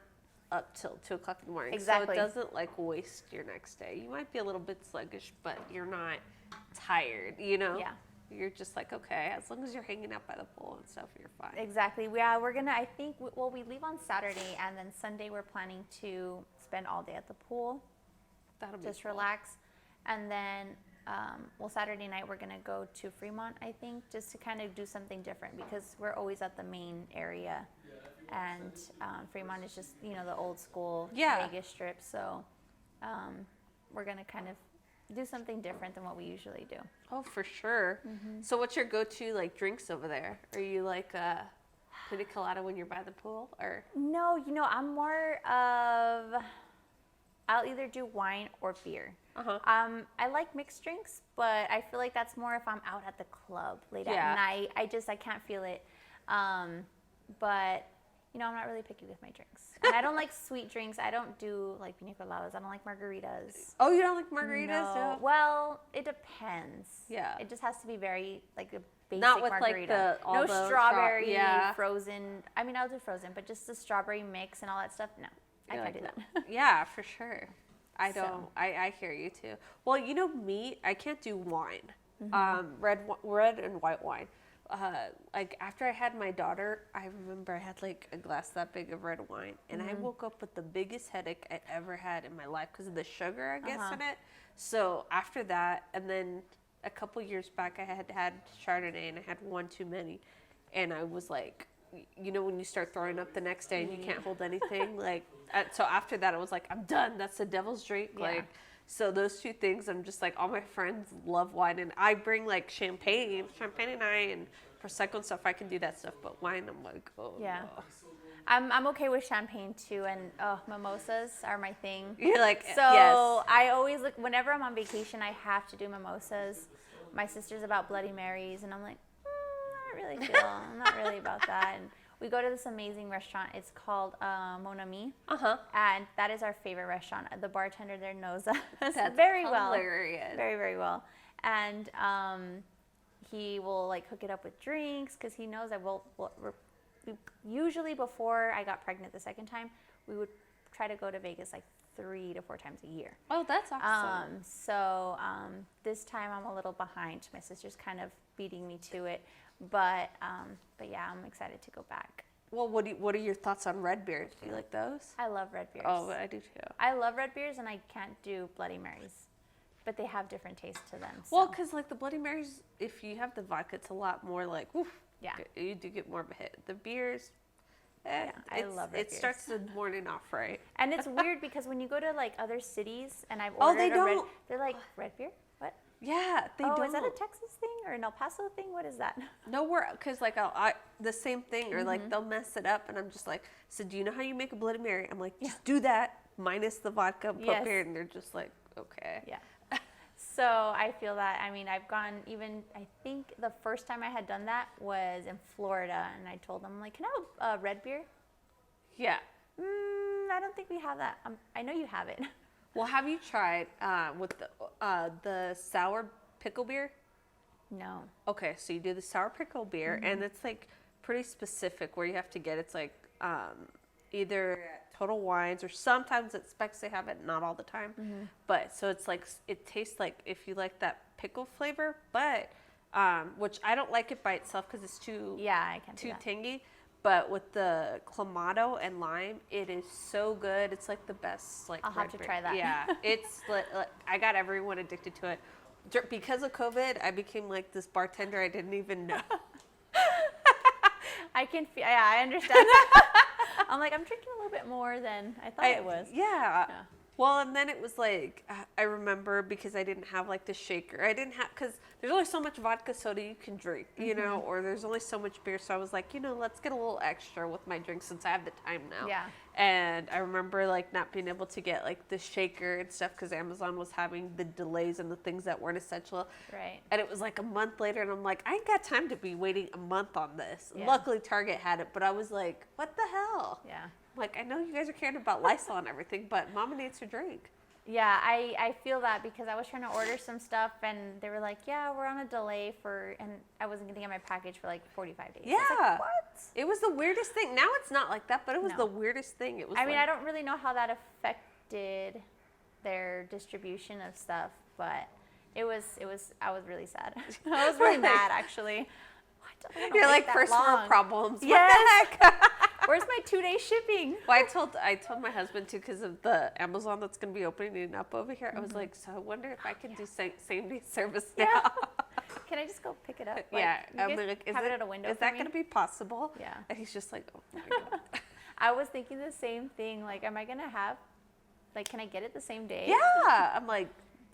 up till 2 o'clock in the morning. Exactly. So it doesn't, waste your next day. You might be a little bit sluggish, but you're not tired, Yeah. You're just like, okay, as long as you're hanging out by the pool and stuff, you're fine. Exactly. Yeah, we're going to, I think, we leave on Saturday, and then Sunday we're planning to spend all day at the pool. That'll be Just cool. relax. And then, Saturday night we're going to go to Fremont, I think, just to kind of do something different because we're always at the main area. And Fremont is just, the old school Yeah. Vegas strip. So we're going to kind of do something different than what we usually do. Oh, for sure. Mm-hmm. So what's your go-to, drinks over there? Are you like a pina colada when you're by the pool? Or No, I'm more of, I'll either do wine or beer. Uh-huh. I like mixed drinks, but I feel like that's more if I'm out at the club late Yeah. at night. I can't feel it. But, I'm not really picky with my drinks. And I don't like sweet drinks. I don't do pina coladas. I don't like margaritas. Oh, you don't like margaritas? No. No. Well, it depends. Yeah. It just has to be very, a basic Not with, margarita. all no the strawberry, yeah. frozen. I mean, I'll do frozen, but just the strawberry mix and all that stuff, no. I can't do that. Yeah, for sure. I hear you too. Well, me, I can't do wine. Red and white wine. Like after I had my daughter, I remember I had like a glass that big of red wine, and I woke up with the biggest headache I ever had in my life because of the sugar, I guess, in it. So after that, and then a couple years back, I had Chardonnay, and I had one too many, and I was like, when you start throwing up the next day and you can't hold anything, like, so after that, I was like, I'm done. That's the devil's drink. Yeah. Like, so those two things, I'm just like, all my friends love wine, and I bring like champagne and and Prosecco and stuff. I can do that stuff, but wine, I'm like, oh. Yeah. No. I'm okay with champagne too, and mimosas are my thing. You're like, so yes. I always look, whenever I'm on vacation, I have to do mimosas. My sister's about Bloody Marys, and I'm like, I'm not really about that. And we go to this amazing restaurant. It's called Mon Ami. And that is our favorite restaurant. The bartender there knows us very well. Hilarious. Very, very well. And he will like hook it up with drinks because he knows that usually before I got pregnant the second time, we would try to go to Vegas like 3 to 4 times a year. Oh, that's awesome. So this time I'm a little behind. My sister's kind of beating me to it. But yeah, I'm excited to go back. Well, what are your thoughts on red beers? Do you like those? I love red beers. Oh, I do too. I love red beers, and I can't do Bloody Marys, but they have different tastes to them. So. Well, because like the Bloody Marys, if you have the vodka, it's a lot more like, oof. Yeah. You do get more of a hit. The beers, I love red beers. It starts the morning off right. And it's weird because when you go to like other cities, and I've they ordered don't. they're like, red beer? What? Yeah, they don't. Oh, is that a Texas thing or an El Paso thing? What is that? Nowhere, because like the same thing, or like they'll mess it up, and I'm just like, so do you know how you make a Bloody Mary? I'm like, just do that minus the vodka and put beer, and they're just like, okay. Yeah. So I feel that. I mean, I've gone I think the first time I had done that was in Florida, and I told them, like, can I have a red beer? Yeah. I don't think we have that. I know you have it. Well, have you tried with the sour pickle beer? No. Okay, so you do the sour pickle beer, and it's like pretty specific where you have to get. It's like either at Total Wines, or sometimes at Specs they have it, not all the time. But so it's like, it tastes like if you like that pickle flavor, but which I don't like it by itself because it's too I can't too tangy. But with the clamato and lime, it is so good. It's like the best. Like, I'll have to try that. Yeah, it's like I got everyone addicted to it. Because of COVID, I became like this bartender I didn't even know. I can feel. Yeah, I understand. I'm like, I'm drinking a little bit more than I thought I was. Yeah. Well, and then it was like, I remember because I didn't have like the shaker. I didn't have, because there's only so much vodka soda you can drink, you know, or there's only so much beer. So I was like, let's get a little extra with my drink since I have the time now. Yeah. And I remember like not being able to get like the shaker and stuff because Amazon was having the delays and the things that weren't essential. Right. And it was like a month later, and I'm like, I ain't got time to be waiting a month on this. Yeah. Luckily, Target had it, but I was like, what the hell? Yeah. Like, I know you guys are caring about Lysol and everything, but Mama needs her drink. Yeah, I feel that because I was trying to order some stuff, and they were like, yeah, we're on a delay and I wasn't going to get my package for like 45 days. Yeah. I was like, what? It was the weirdest thing. Now it's not like that, but it was the weirdest thing. It was. I mean, I don't really know how that affected their distribution of stuff, but I was really sad. I was really mad, actually. What? You're like, first world problems. What the heck? Where's my 2-day shipping? Well, I told my husband too, because of the Amazon that's going to be opening up over here. I was like, so I wonder if I can do same day service now. Yeah. Can I just go pick it up? I'm like, have it at a window? Is that going to be possible? Yeah. And he's just like, oh my god. I was thinking the same thing. Like, am I going to have, like, can I get it the same day? Yeah. I'm like,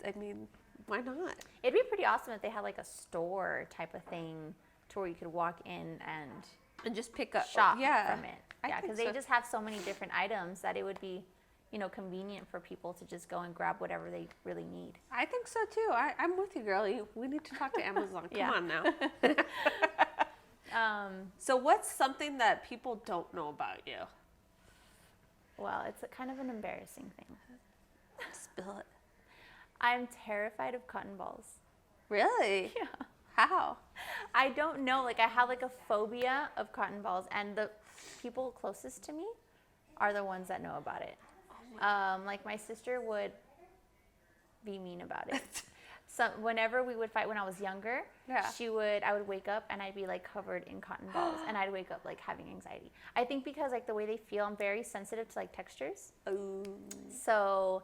I mean, why not? It'd be pretty awesome if they had like a store type of thing to where you could walk in and just pick up shop from it. Yeah, because they just have so many different items that it would be, convenient for people to just go and grab whatever they really need. I think so too. I'm with you, girlie. We need to talk to Amazon. Come on now. So what's something that people don't know about you? Well, it's kind of an embarrassing thing. Spill it. I'm terrified of cotton balls. Really? Yeah. How? I don't know. Like, I have like a phobia of cotton balls, and the people closest to me are the ones that know about it. Like my sister would be mean about it. So whenever we would fight when I was younger, I would wake up and I'd be like covered in cotton balls and I'd wake up like having anxiety. I think because like the way they feel, I'm very sensitive to like textures. Ooh. So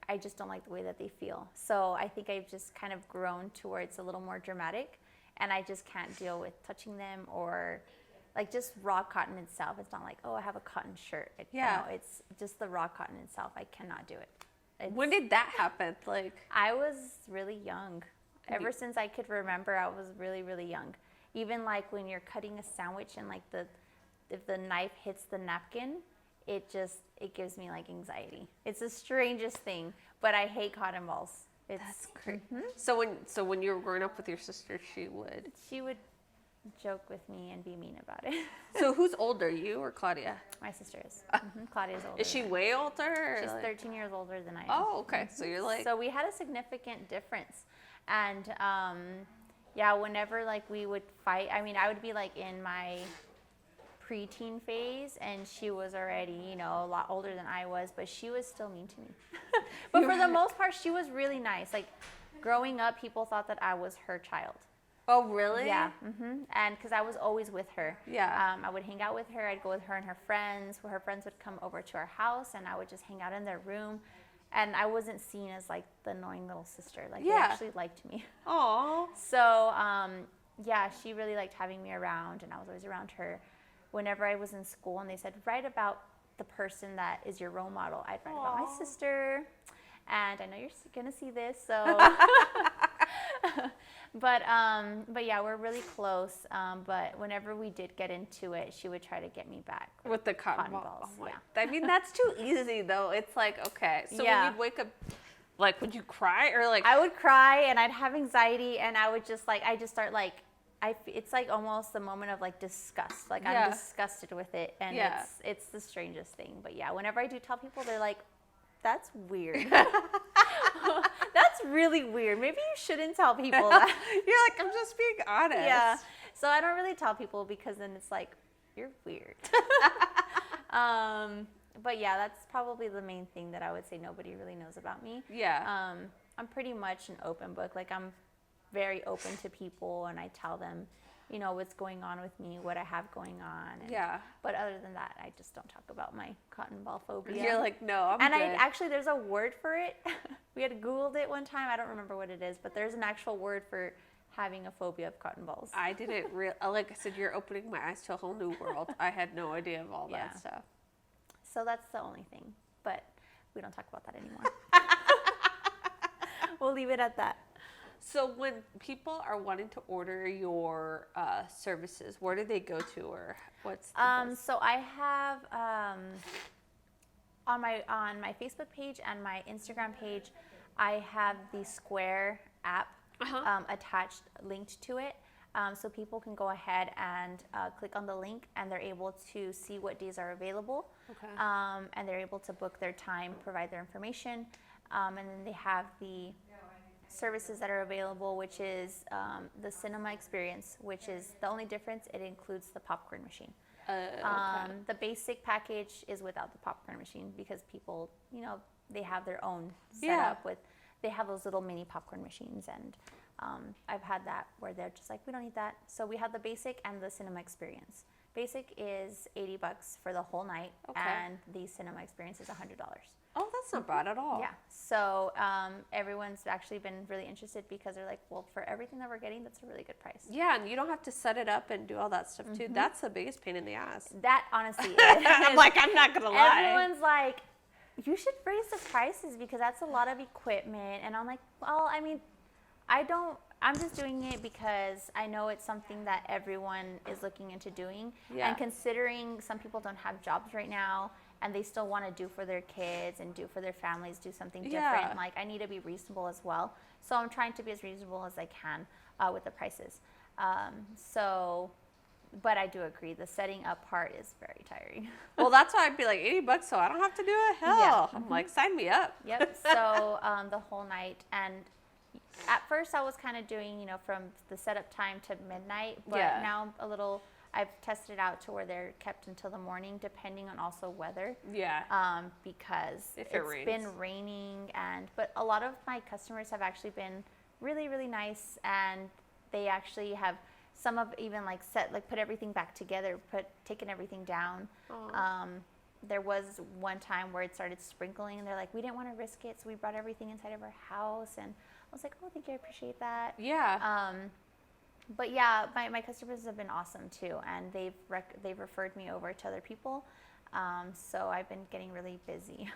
I just don't like the way that they feel. So I think I've just kind of grown towards a little more dramatic, and I just can't deal with touching them or like just raw cotton itself. It's not like, oh, I have a cotton shirt. It's just the raw cotton itself. I cannot do it. When did that happen? Like, I was really young. Ever since I could remember, I was really, really young. Even like when you're cutting a sandwich and like if the knife hits the napkin, it gives me like anxiety. It's the strangest thing, but I hate cotton balls. That's crazy. Mm-hmm. So when you were growing up with your sister, she would joke with me and be mean about it. So who's older, you or Claudia? My sister is. Claudia's older. Is she way older? She's 13 years older than I am. Oh, okay. So you're like. So we had a significant difference, and whenever like we would fight, I mean, I would be like in my preteen phase, and she was already, a lot older than I was, but she was still mean to me. But for the most part, she was really nice. Like growing up, people thought that I was her child. Oh, really? Yeah. And because I was always with her. Yeah. I would hang out with her. I'd go with her and her friends. Her friends would come over to our house, and I would just hang out in their room. And I wasn't seen as like the annoying little sister. Like they actually liked me. Aww. So she really liked having me around, and I was always around her. Whenever I was in school and they said, write about the person that is your role model, I'd write about my sister. And I know you're going to see this, so. But yeah, we're really close. But whenever we did get into it, she would try to get me back. With the cotton balls. Oh, yeah. I mean, that's too easy, though. It's like, okay. So when you'd wake up, like, would you cry or like? I would cry and I'd have anxiety, and I would just start like, it's like almost the moment of like disgust. Like I'm disgusted with it, and it's the strangest thing. But yeah, whenever I do tell people, they're like, "That's weird. That's really weird. Maybe you shouldn't tell people that." You're like, I'm just being honest. Yeah. So I don't really tell people because then it's like, you're weird. But yeah, that's probably the main thing that I would say nobody really knows about me. Yeah. I'm pretty much an open book. Like I'm very open to people, and I tell them, what's going on with me, what I have going on. But other than that, I just don't talk about my cotton ball phobia. You're like, no, I'm good. And actually, there's a word for it. We had Googled it one time. I don't remember what it is, but there's an actual word for having a phobia of cotton balls. I didn't like I said, you're opening my eyes to a whole new world. I had no idea of all that stuff. So that's the only thing, but we don't talk about that anymore. We'll leave it at that. So when people are wanting to order your services, where do they go to, or what's the so I have on my Facebook page and my Instagram page, I have the Square app attached, linked to it. So people can go ahead and click on the link, and they're able to see what days are available. Okay. And they're able to book their time, provide their information, and then they have the services that are available, which is the cinema experience, which is the only difference. It includes the popcorn machine. The basic package is without the popcorn machine because people, they have their own setup with. They have those little mini popcorn machines, and I've had that where they're just like, we don't need that. So we have the basic and the cinema experience. Basic is $80 for the whole night, and the cinema experience is $100. Oh, that's not bad at all. Yeah. So everyone's actually been really interested because they're like, well, for everything that we're getting, that's a really good price. Yeah, and you don't have to set it up and do all that stuff too. That's the biggest pain in the ass. That honestly is. I'm like, I'm not gonna lie. Everyone's like, you should raise the prices because that's a lot of equipment. And I'm like, well, I mean, I'm just doing it because I know it's something that everyone is looking into doing. Yeah. And considering some people don't have jobs right now and they still want to do for their kids and do for their families, do something different, like I need to be reasonable as well. So I'm trying to be as reasonable as I can with the prices. But I do agree, the setting up part is very tiring. Well, that's why I'd be like $80 so I don't have to do it. Hell, yeah. I'm like, sign me up. Yep. So the whole night, and at first I was kind of doing, from the setup time to midnight, but now I've tested it out to where they're kept until the morning, depending on also weather. Yeah. Because If it it's been raining, but a lot of my customers have actually been really, really nice, and they actually have, some have even like put everything back together, taken everything down. There was one time where it started sprinkling, and they're like, we didn't want to risk it, so we brought everything inside of our house. And I was like, oh, thank you, I appreciate that. Yeah. But yeah, my customers have been awesome too, and they've referred me over to other people. So I've been getting really busy.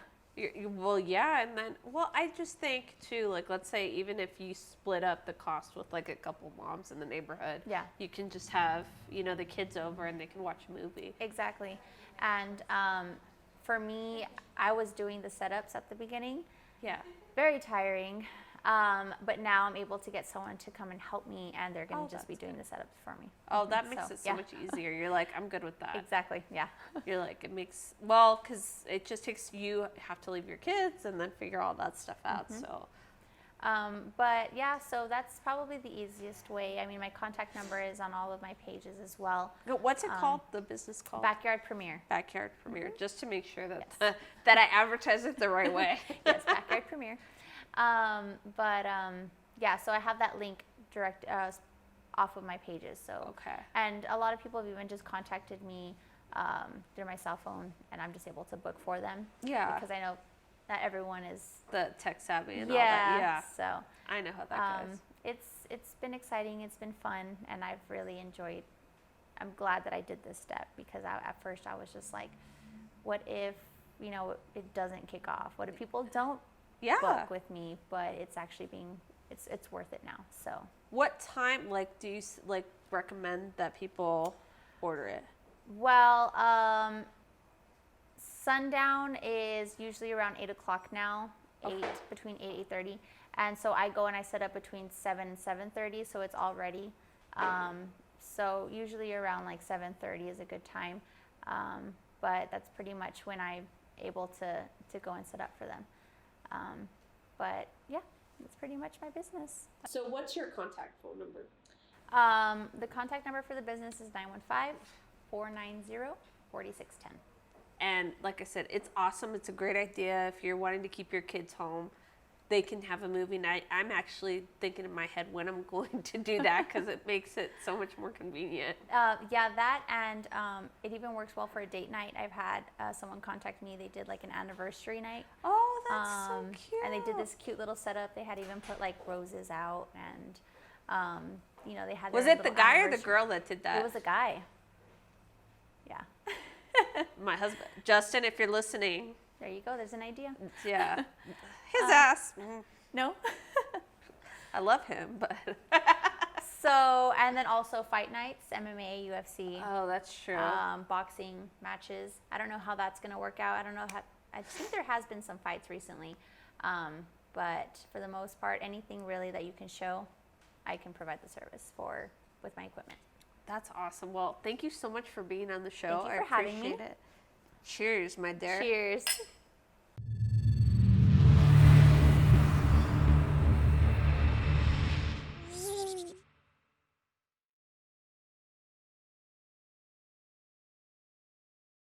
Well, yeah, and then, well, I just think too, like, let's say even if you split up the cost with like a couple moms in the neighborhood, Yeah. you can just have, you know, the kids over and they can watch a movie. Exactly. And for me, I was doing the setups at the beginning. Yeah. Very tiring. But now I'm able to get someone to come and help me, and they're going to just be doing the setups for me. Oh, that makes it so much easier. You're like, I'm good with that. Exactly, yeah. You're like, it makes, well, because it just takes, you have to leave your kids and then figure all that stuff out, so. But yeah, so that's probably the easiest way. I mean, my contact number is on all of my pages as well. What's it called, the business called? Backyard Premiere. Backyard Premiere, just to make sure that, that I advertise it the right way. Yes, Backyard Premiere. Yeah, so I have that link direct off of my pages. So Okay. And a lot of people have even just contacted me through my cell phone, and I'm just able to book for them. Yeah. Because I know not everyone is The tech savvy and all that. Yeah. So I know how that goes. it's been exciting. It's been fun, and I've really enjoyed. I'm glad that I did this step, because at first I was just like, what if, you know, it doesn't kick off? What if people don't book with me? But it's actually it's worth it now. So What time, like, do you like recommend that people order it? well, sundown is usually around 8 o'clock now. Between 8:30, and so I go and I set up between 7 and 7:30, so it's all ready. So usually around like 7:30 is a good time, but that's pretty much when I'm able to go and set up for them. But yeah, that's pretty much my business. So what's your contact phone number? The contact number for the business is 915-490-4610. And like I said, it's awesome. It's a great idea. If you're wanting to keep your kids home, they can have a movie night. I'm actually thinking in my head when I'm going to do that, because it makes it so much more convenient. Yeah, that, and it even works well for a date night. I've had someone contact me. They did like an anniversary night. Oh, that's so cute. And they did this cute little setup. They had even put like roses out, and you know, they had. Was their it the little guy or the anniversary- girl that did that? It was a guy. Yeah. My husband. Justin, if you're listening. There you go. There's an idea. Yeah. His ass. No. I love him, but. So, and then also fight nights, MMA, UFC. Oh, that's true. Boxing matches. I don't know how that's going to work out. I don't know how. I think there has been some fights recently, but for the most part, anything really that you can show, I can provide the service for with my equipment. That's awesome. Well, thank you so much for being on the show. Thank you for having me. I appreciate it. Cheers, my dear. Cheers.